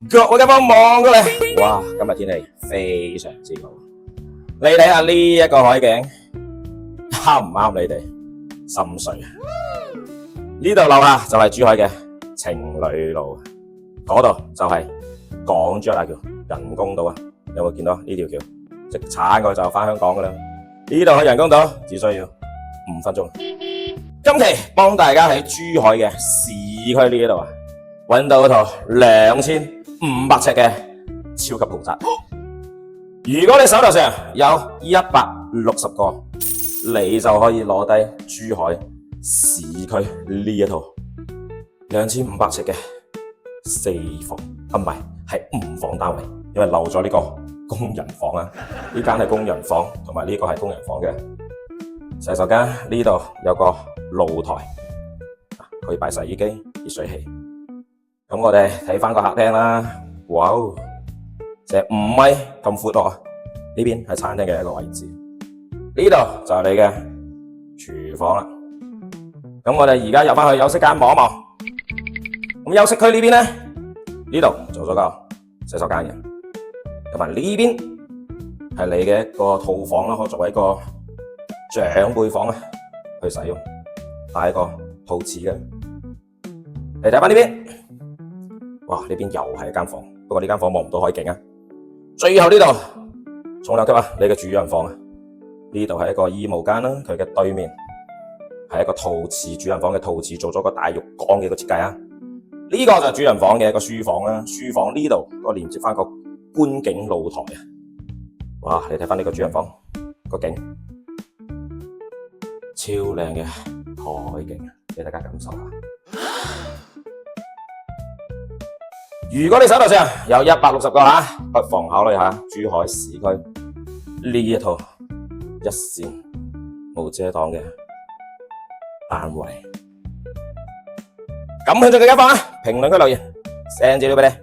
各位街坊望過嚟，哇！今日天氣非常之好，你睇下呢一個海景，啱唔啱你哋心水啊？呢度樓下就係珠海嘅情侶路，嗰度就係港珠澳大橋人工島啊！有冇見到呢條橋？直鏟過去就返香港噶啦。呢度去人工島只需要5分鐘。今期幫大家喺珠海嘅市區呢度啊，揾到一套2500尺嘅超級豪宅。如果你手頭上有160個，你就可以攞低珠海市區呢一套2500尺嘅4房，唔係5房單位，因為漏咗呢個工人房啊。呢間係工人房，同埋呢個係工人房嘅洗手間。呢度有個露台，可以擺洗衣機、熱水器。咁我哋睇翻個客廳啦，哇，成5米咁闊咯。呢邊係餐廳嘅一個位置，呢度就係你嘅廚房啦。咁我哋而家入翻去休息間望一望。咁休息區呢邊咧，呢度做咗個洗手間嘅，同埋呢邊係你嘅一個套房啦，可以作為一個長輩房去使用，帶一個套廁嘅。嚟睇翻呢邊，哇！呢邊又係一間房，不過呢間房望唔到海景啊。最後呢度重量級啊，你嘅主人房啊，呢度係一個衣帽間啦，佢嘅對面係一個套廁，主人房嘅套廁做咗個大浴缸嘅一個設計啊。呢個就係主人房嘅一個書房啦，書房呢度我連接翻個觀景露台啊。哇！你睇翻呢個主人房個景，超靚嘅海景，俾大家感受下。如果你手頭上有160個不妨考慮下珠海市區呢一套一線無遮擋嘅單位。感興趣嘅街坊評論區留言，send資料俾你。